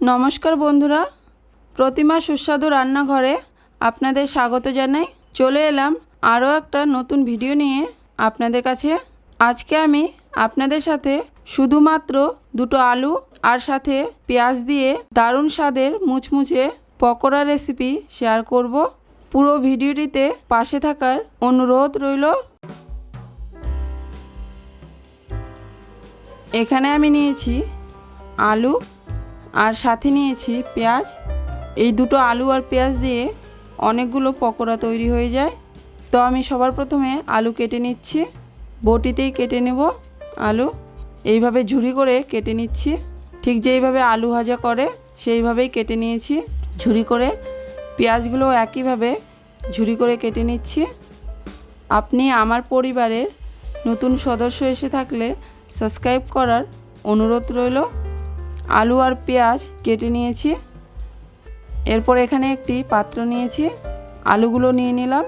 নমস্কার বন্ধুরা, প্রতিমা সুস্বাদু রান্নাঘরে আপনাদের স্বাগত জানাই। চলে এলাম আরও একটা নতুন ভিডিও নিয়ে আপনাদের কাছে। আজকে আমি আপনাদের সাথে শুধুমাত্র দুটো আলু আর সাথে পেঁয়াজ দিয়ে দারুণ স্বাদের মুচমুচে পকোড়া রেসিপি শেয়ার করব। পুরো ভিডিওটিতে পাশে থাকার অনুরোধ রইল। এখানে আমি নিয়েছি আলু আর সাথে নিয়েছি পেঁয়াজ। এই দুটো আলু আর পেঁয়াজ দিয়ে অনেকগুলো পকোড়া তৈরি হয়ে যায়। তো আমি সবার প্রথমে আলু কেটে নিচ্ছি, বটিতেই কেটে নেব। আলু এইভাবে ঝুরি করে কেটে নিচ্ছি, ঠিক যেইভাবে আলু ভাজা করে সেইভাবেই কেটে নিয়েছি ঝুরি করে। পেঁয়াজগুলো একইভাবে ঝুরি করে কেটে নিচ্ছি। আপনি আমার পরিবারের নতুন সদস্য এসে থাকলে সাবস্ক্রাইব করার অনুরোধ রইল। আলু আর পেঁয়াজ কেটে নিয়েছি। এরপর এখানে একটি পাত্র নিয়েছি, আলুগুলো নিয়ে নিলাম।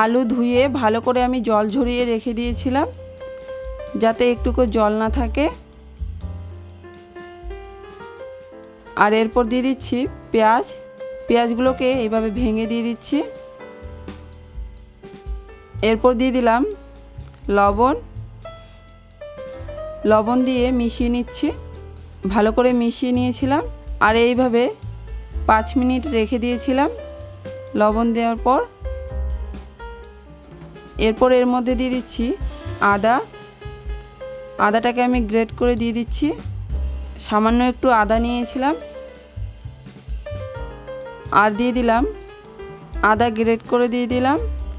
আলু ধুয়ে ভালো করে আমি জল ঝরিয়ে রেখে দিয়েছিলাম যাতে একটুকু জল না থাকে। আর এরপর দিয়ে দিচ্ছি পেঁয়াজগুলোকে এইভাবে ভেঙে দিয়ে দিচ্ছি। এরপর দিয়ে দিলাম লবণ দিয়ে মিশিয়ে নিচ্ছি। ভালো করে মিশিয়ে নিয়েছিলাম আর এইভাবে 5 মিনিট রেখে দিয়েছিলাম লবণ দেওয়ার পর। এরপর এর মধ্যে দিয়ে দিচ্ছি আদাটাকে আমি গ্রেট করে দিয়ে দিচ্ছি। সামান্য একটু আদা নিয়েছিলাম আর দিয়ে দিলাম আদা গ্রেট করে দিয়ে দিলাম।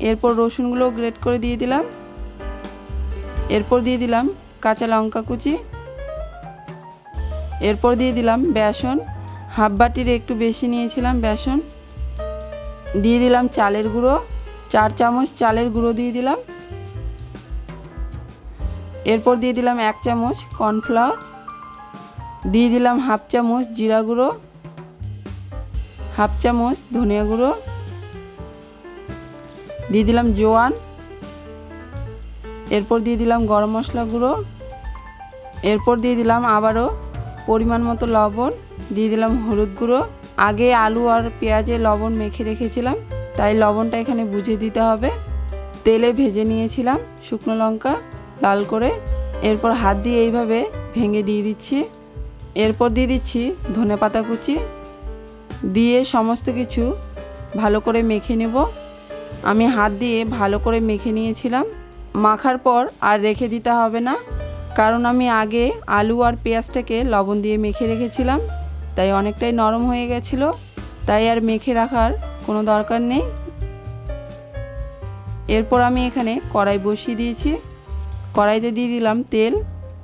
এরপর রসুনগুলো গ্রেট করে দিয়ে দিলাম। এরপর দিয়ে দিলাম কাঁচা লঙ্কা কুচি। এরপর দিয়ে দিলাম বেসন, হাফ বাটির একটু বেশি নিয়েছিলাম বেসন। দিয়ে দিলাম চালের গুঁড়ো, 4 চামচ চালের গুঁড়ো দিয়ে দিলাম। এরপর দিয়ে দিলাম 1 চামচ কর্নফ্লাওয়ার। দিয়ে দিলাম হাফ চামচ জিরা গুঁড়ো, হাফ চামচ ধনিয়া গুঁড়ো। দিয়ে দিলাম জোয়ান। এরপর দিয়ে দিলাম গরম মশলা গুঁড়ো। এরপর দিয়ে দিলাম আবারও পরিমাণ মতো লবণ। দিয়ে দিলাম হলুদ গুঁড়ো। আগে আলু আর পেঁয়াজে লবণ মেখে রেখেছিলাম, তাই লবণটা এখানে বুঝে দিতে হবে। তেলে ভেজে নিয়েছিলাম শুকনো লঙ্কা লাল করে। এরপর হাত দিয়ে এইভাবে ভেঙে দিয়ে দিচ্ছি। এরপর দিয়ে দিচ্ছি ধনেপাতা কুচি। দিয়ে সমস্ত কিছু ভালো করে মেখে নেব। আমি হাত দিয়ে ভালো করে মেখে নিয়েছিলাম। মাখার পর আর রেখে দিতে হবে না, কারণ আমি আগে আলু আর পেঁয়াজটাকে লবণ দিয়ে মেখে রেখেছিলাম, তাই অনেকটাই নরম হয়ে গেছিল। তাই আর মেখে রাখার কোনো দরকার নেই। এরপর আমি এখানে কড়াই বসিয়ে দিয়েছি। কড়াইতে দিয়ে দিলাম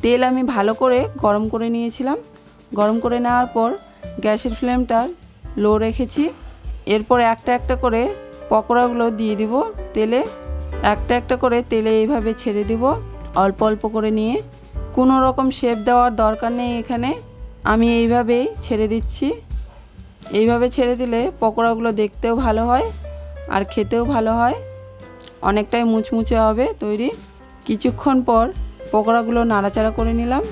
তেল আমি ভালো করে গরম করে নিয়েছিলাম। গরম করে নেওয়ার পর গ্যাসের ফ্লেমটা লো রেখেছি। এরপর একটা একটা করে পকোড়াগুলো দিয়ে দিব তেলে। একটা একটা করে তেলে এইভাবে ছেড়ে দিব, অল্প অল্প করে নিয়ে। কোনো রকম শেপ দেওয়ার দরকার নেই এখানে, আমি এইভাবেই ছেড়ে দিচ্ছি। এইভাবে ছেড়ে দিলে পকোড়াগুলো দেখতেও ভালো হয় আর খেতেও ভালো হয়, অনেকটাই মুচমুচে হবে তৈরি। কিছুক্ষণ পর পকোড়াগুলো নাড়াচাড়া করে নিলাম।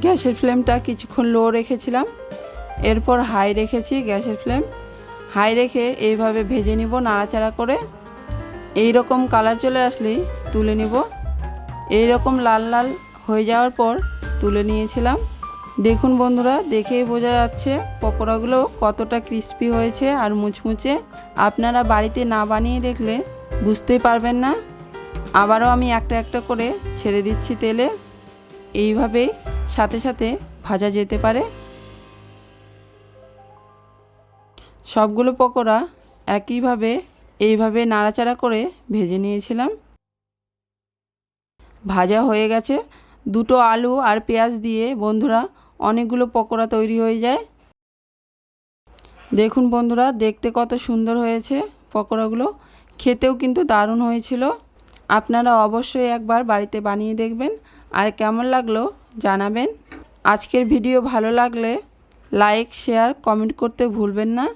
গ্যাসের ফ্লেমটা কিছুক্ষণ লো রেখেছিলাম, এরপর হাই রেখেছি। গ্যাসের ফ্লেম হাই রেখে এইভাবে ভেজে নিব নাড়াচাড়া করে। এই রকম কালার চলে আসলেই তুলে নিব। এই রকম লাল লাল হয়ে যাওয়ার পর তুলে নিয়েছিলাম। দেখুন বন্ধুরা, দেখেই বোঝা যাচ্ছে পকোড়াগুলো কতটা ক্রিস্পি হয়েছে আর মুচমুচে। আপনারা বাড়িতে না বানিয়ে দেখলে বুঝতেই পারবেন না। আবারও আমি একটা একটা করে ছেড়ে দিচ্ছি তেলে। এইভাবেই সাথে সাথে ভাজা যেতে পারে। সবগুলো পকোড়া একইভাবে এইভাবে নাড়াচাড়া করে ভেজে নিয়েছিলাম। ভাজা হয়ে গেছে। দুটো আলু আর পেঁয়াজ দিয়ে বন্ধুরা অনেকগুলো পকোড়া তৈরি হয়ে যায়। দেখুন বন্ধুরা, দেখতে কত সুন্দর হয়েছে পকোড়াগুলো, খেতেও কিন্তু দারুণ হয়েছিল। আপনারা অবশ্যই একবার বাড়িতে বানিয়ে দেখবেন আর কেমন লাগলো জানাবেন। আজকের ভিডিও ভালো লাগলে লাইক, শেয়ার, কমেন্ট করতে ভুলবেন না।